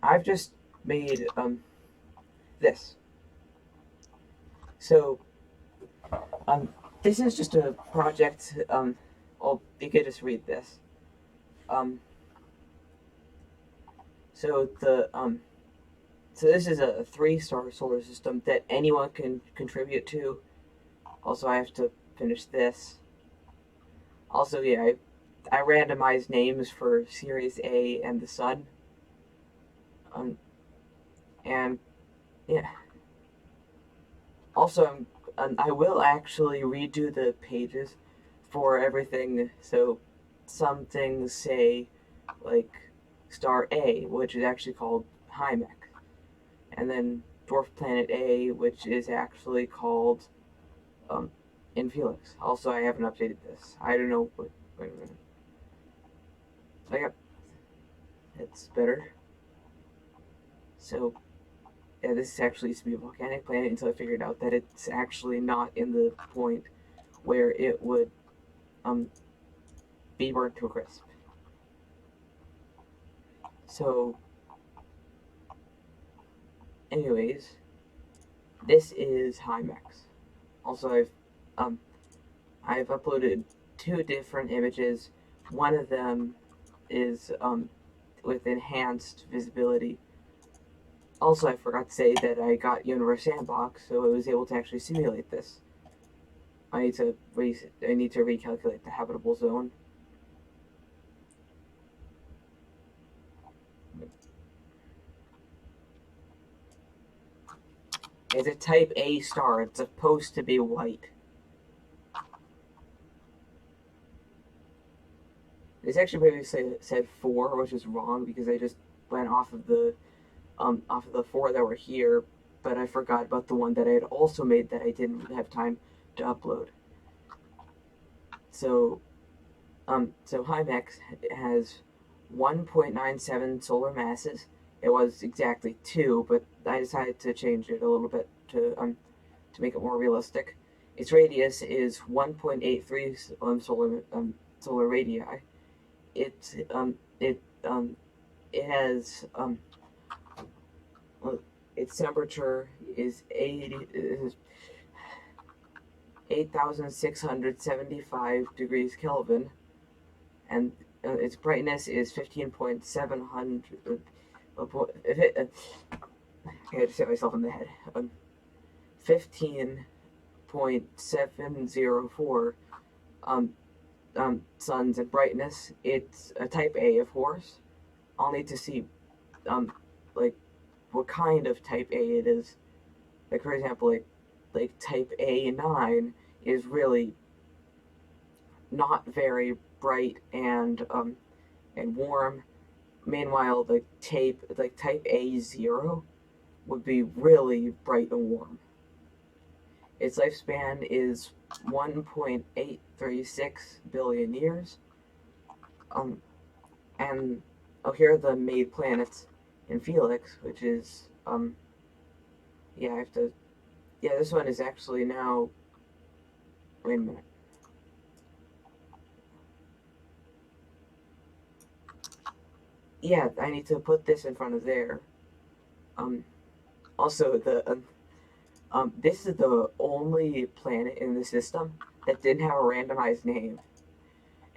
I've just made this. So um, this is just a project. Well, you could just read this. Um, so the so this is a three-star solar system that anyone can contribute to. Also, I have to finish this. Also, yeah, I randomized names for Sirius A and the Sun. Um, and yeah, also I will actually redo the pages for everything. So some things say like star A, which is actually called Hymex, and then dwarf planet A, which is actually called um, Infelix. Also, I haven't updated this. I don't know. Wait a minute. Yep, it's better. So yeah, this actually used to be a volcanic planet until I figured out that it's actually not in the point where it would um, be burnt to a crisp. So, anyways, this is Hymex. Also, um, I've uploaded two different images. One of them is with enhanced visibility. Also, I forgot to say that I got Universe Sandbox, so I was able to actually simulate this. I need to recalculate the habitable zone. It's a Type A star. It's supposed to be white. It's actually previously said four, which is wrong because I just went off of the four that were here, but I forgot about the one that I had also made that I didn't have time to upload. So so Hymex has 1.97 solar masses. It was exactly two, but I decided to change it a little bit to make it more realistic. Its radius is 1.83 solar radii. It it it has well, its temperature is 8,675 degrees Kelvin, and its brightness is 15.700. I had to hit myself in the head. 15.704 um, suns in brightness. It's a Type A, of course. I'll need to see um, like what kind of Type A it is. Like for example, like Type A9 is really not very bright and warm. Meanwhile, the Type A0 would be really bright and warm. Its lifespan is 1.836 billion years. Um, and oh, here are the made planets in Felix, which is yeah, I have to yeah, this one is actually now. Wait a minute. Yeah, I need to put this in front of there. Um, Also, this is the only planet in the system that didn't have a randomized name.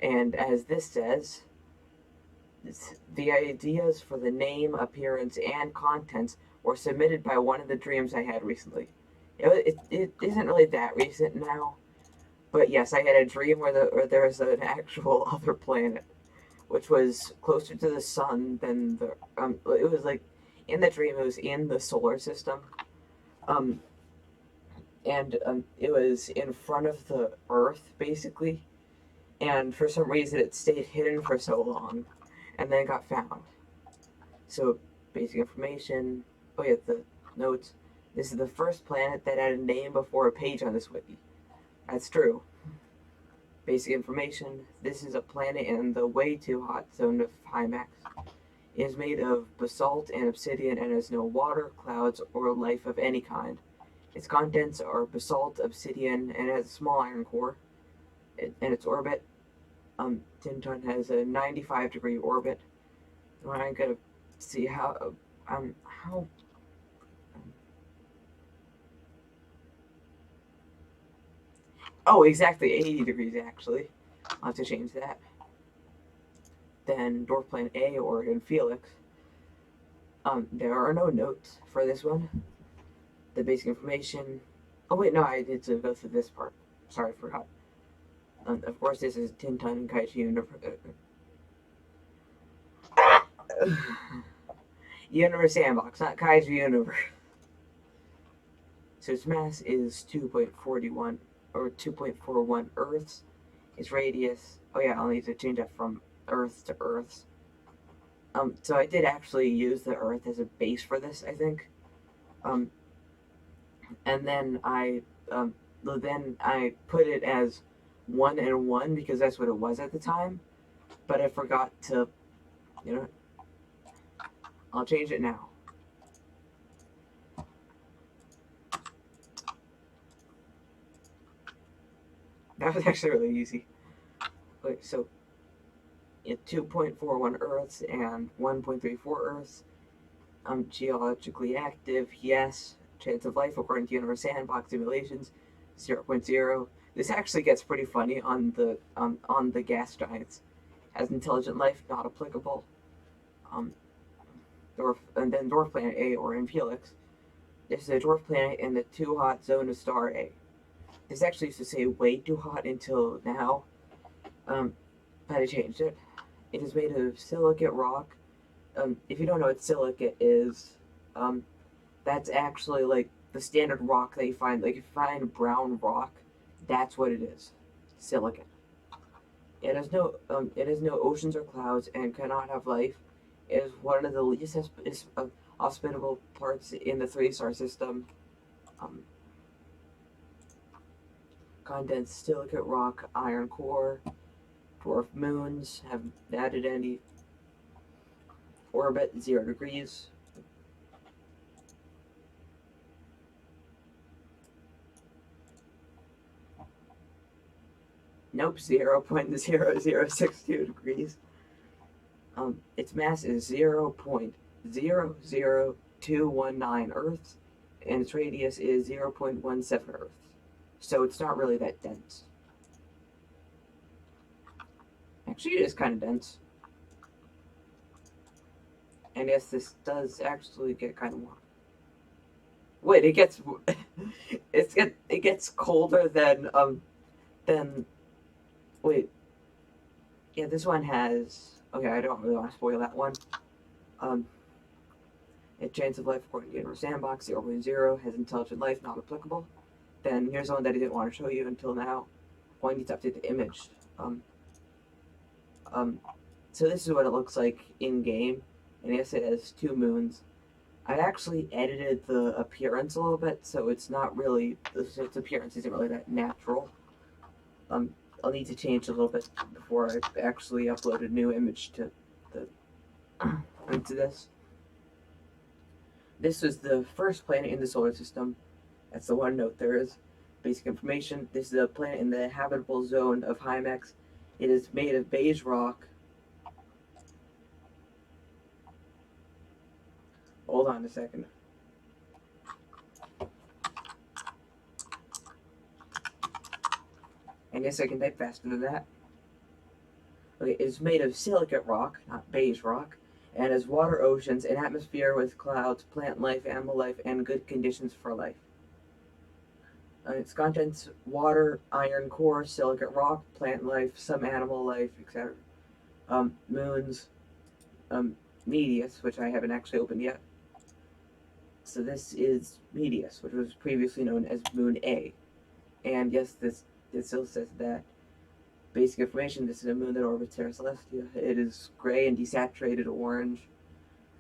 And as this says, the ideas for the name, appearance, and contents were submitted by one of the dreams I had recently. It isn't really that recent now, but yes, I had a dream where there was an actual other planet, which was closer to the sun than the. It was like in the dream, it was in the solar system, um, and it was in front of the Earth, basically. And for some reason, it stayed hidden for so long, and then got found. So, basic information. Oh yeah, the notes. This is the first planet that had a name before a page on this wiki. That's true. Basic information. This is a planet in the way too hot zone of Hymax. It is made of basalt and obsidian and has no water, clouds, or life of any kind. Its contents are basalt, obsidian, and has a small iron core. And its orbit, Tinton has a 95-degree orbit. I'm gonna see how. Oh, exactly 80 degrees actually. I'll have to change that. Then dwarf planet A or in Felix. There are no notes for this one. The basic information. Oh wait, no, I need to go through this part. Sorry, I forgot. Of course, this is Tintin and Kaiju Universe Sandbox, not Kaiju Universe. So its mass is 2.41 or 2.41 Earths. Its radius. Oh yeah, I'll need to change that from Earth to Earths. So I did actually use the Earth as a base for this, I think. Um, and then I put it as 1 and 1 because that's what it was at the time. But I forgot to, you know, I'll change it now. That was actually really easy. Wait, so 2.41 Earths and 1.34 Earths. Geologically active, yes. Chance of life according to Universe Sandbox simulations, 0.0. This actually gets pretty funny on the gas giants. Has intelligent life, not applicable. Um, and then dwarf planet A or in Helix. This is a dwarf planet in the too hot zone of star A. This actually used to say way too hot until now, but I changed it. It is made of silicate rock. If you don't know what silicate is, that's actually like the standard rock that you find. Like if you find brown rock, that's what it is, silicate. It has no oceans or clouds and cannot have life. It is one of the least hospitable parts in the three-star system. Um, Condensed silicate rock, iron core, dwarf moons have added any orbit 0 degrees. Nope, 0.0062 degrees. Its mass is 0.00219 Earths, and its radius is 0.17 Earths. So it's not really that dense. Actually, it is kind of dense. And yes, this does actually get kind of warm. Wait, it gets it gets colder than wait. Yeah, this one has. Okay, I don't really want to spoil that one. Um, a chance of life according to Universe Sandbox 0.0 has intelligent life not applicable. Then here's one that I didn't want to show you until now. Well, I need to update the image. Um, um, so this is what it looks like in game, and yes, it has 2 moons. I actually edited the appearance a little bit, so it's not really its appearance isn't really that natural. I'll need to change a little bit before I actually upload a new image to the into this. This was the first planet in the solar system. That's the one note there is. Basic information. This is a planet in the habitable zone of Hymex. It is made of beige rock. Hold on a second. And yes, I can type faster than that. Okay, it is made of silicate rock, not beige rock, and has water, oceans, an atmosphere with clouds, plant life, animal life, and good conditions for life. Its contents: water, iron core, silicate rock, plant life, some animal life, etc. Moons, Medius, which I haven't actually opened yet. So this is Medius, which was previously known as Moon A. And yes, this still says that. Basic information: this is a moon that orbits Terra Celestia. It is gray and desaturated orange.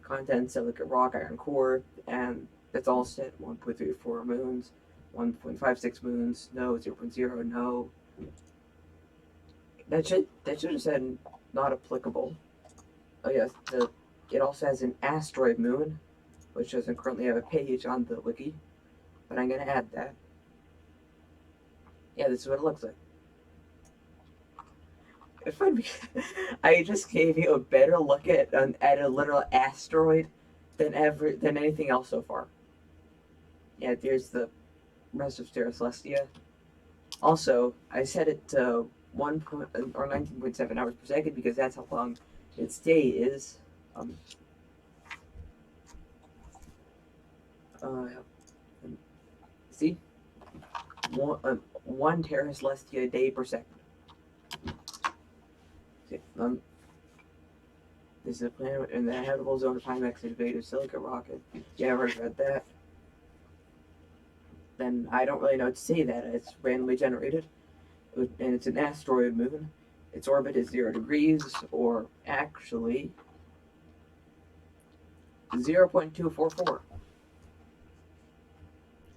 Content: silicate rock, iron core, and that's all set. 1.34 moons, 1.56 moons, no. 0.0, no. That should have said not applicable. Oh yes, it also has an asteroid moon, which doesn't currently have a page on the wiki, but I'm gonna add that. Yeah, this is what it looks like. It's fun because I just gave you a better look at a literal asteroid than anything else so far. Yeah, there's the rest of Terra Celestia. Also, I set it to 19.7 hours per second because that's how long its day is. Um, uh, see, one Terra Celestia day per second. See, this is a planet in the habitable zone of Hymex invaded Silica rocket. Yeah, I've already read that. Then I don't really know what to say that. It's randomly generated, and it's an asteroid moon. Its orbit is 0 degrees, or actually 0.244.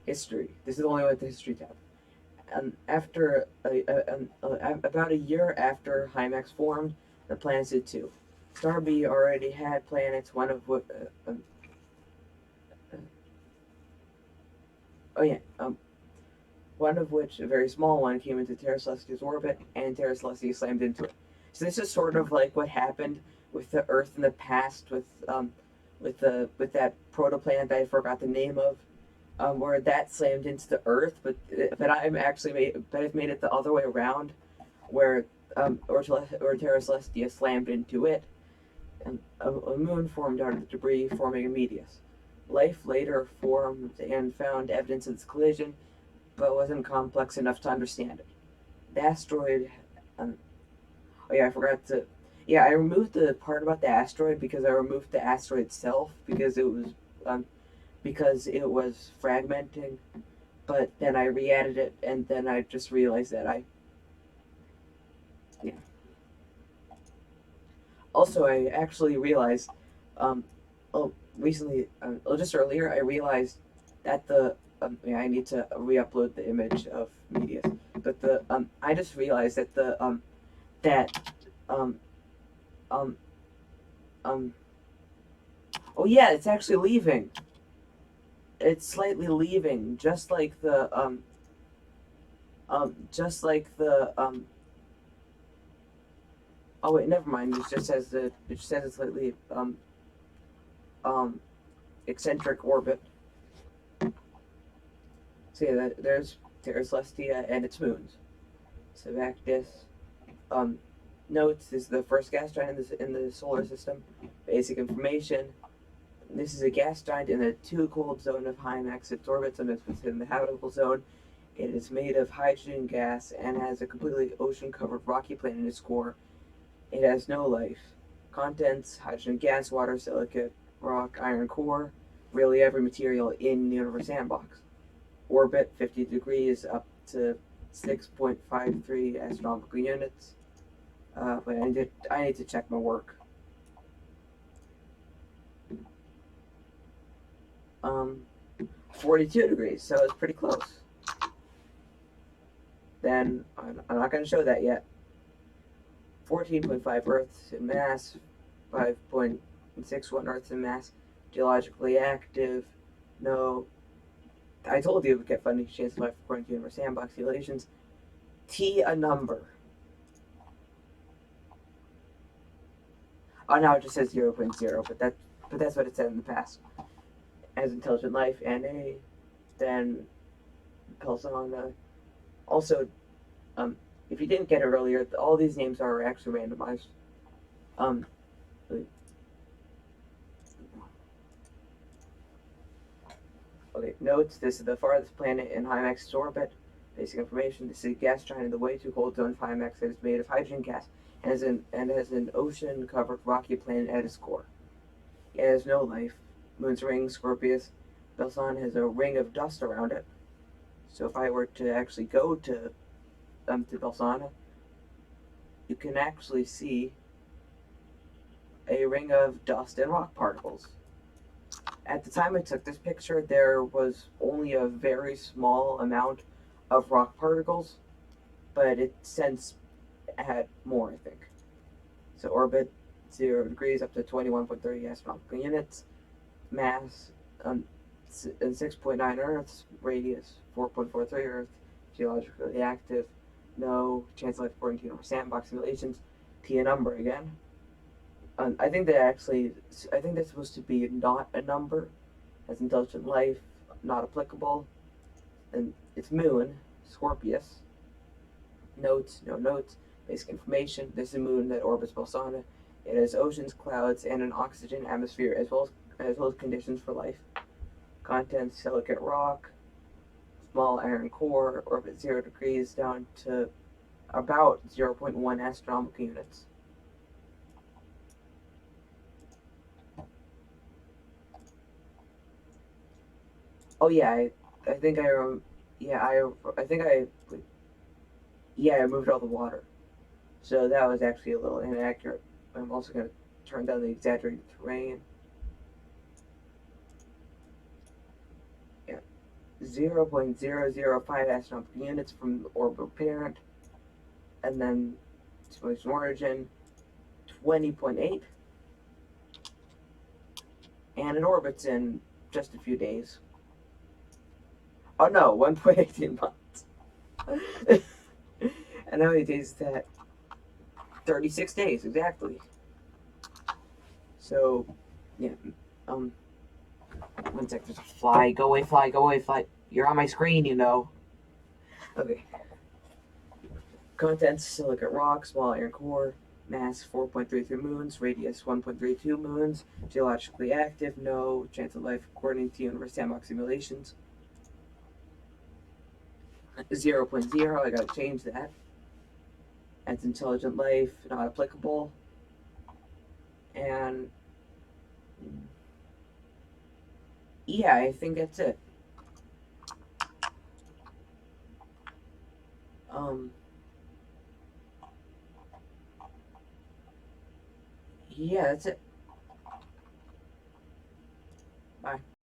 History. This is the only one with the history tab. After about a year after Hymex formed, the planets did too. Starby already had planets, one of which. Oh yeah, one of which, a very small one, came into Terra Celestia's orbit, and Terra Celestia slammed into it. So this is sort of like what happened with the Earth in the past, with that protoplanet that I forgot the name of, where that slammed into the Earth, but I've made it the other way around, where or Terra Celestia slammed into it, and a moon formed out of the debris, forming a meteor. Life later formed and found evidence of this collision, but wasn't complex enough to understand it. The asteroid. Um, oh yeah, I forgot to. Yeah, I removed the part about the asteroid because I removed the asteroid itself um, because it was fragmenting. But then I re-added it, and then I just realized that I. Yeah. Also, I actually realized, um, oh, recently, just earlier, I realized that yeah, I need to re-upload the image of media, but I just realized that that, um, um, um, oh yeah, it's actually leaving. It's slightly leaving, just like oh wait, never mind. It just says it's slightly, um, eccentric orbit. So yeah, there's Terra Celestia and its moons. Savactis. Um, Notes is the first gas giant in the solar system. Basic information. This is a gas giant in the too cold zone of Hymex. Its orbits within the habitable zone. It is made of hydrogen gas and has a completely ocean-covered rocky planet in its core. It has no life. Contents: hydrogen gas, water, silicate, rock, iron core. Really every material in the universe sandbox. Orbit 50 degrees up to 6.53 astronomical units. Wait, I need to check my work. 42 degrees, so it's pretty close. Then I'm not going to show that yet. 14.5 Earths in mass, 5.61 Earths in mass, geologically active. No, I told you it would get funny. Chance of life according to universe sandbox simulations. T a number. Oh, now it just says 0.0, but that's what it said in the past. As intelligent life, Na, then Pelsana. Also, if you didn't get it earlier, all these names are actually randomized. Um, okay, notes: this is the farthest planet in Hymex's orbit. Basic information: this is a gas giant in the way too cold zone of Hymex that is made of hydrogen gas and has an ocean-covered rocky planet at its core. It has no life. Moon's ring, Scorpius. Belson has a ring of dust around it. So if I were to actually go to Belsana, you can actually see a ring of dust and rock particles. At the time I took this picture, there was only a very small amount of rock particles, but it since had more, I think. So orbit 0 degrees up to 21.30 astronomical units, mass 6.9 Earths, radius 4.43 Earth, geologically active, no chance of life according to universe sandbox simulations. T a number again. I think I think that's supposed to be not a number, as intelligent life, not applicable. And its moon, Scorpius. Notes, no notes. Basic information. This is a moon that orbits Bolsana. It has oceans, clouds, and an oxygen atmosphere, as well as conditions for life. Contents: silicate rock, small iron core, orbit 0 degrees down to about 0.1 astronomical units. Oh yeah, I think yeah, I think yeah, I moved all the water. So that was actually a little inaccurate. I'm also going to turn down the exaggerated terrain. Yeah, 0.005 astronomical units from the orbital parent, and then simulation origin 20.8, and it orbits in just a few days. Oh no, 1.18 months. And how many days is that? 36 days exactly. So, yeah. Um, one sec. There's a fly. Go away, fly. Go away, fly. You're on my screen, you know. Okay. Contents: silicate rock, small iron core, mass 4.33 moons, radius 1.32 moons, geologically active, no chance of life according to Universe Sandbox simulations. 0.0, I gotta change that. That's intelligent life, not applicable. And yeah, I think that's it. Um, yeah, that's it. Bye.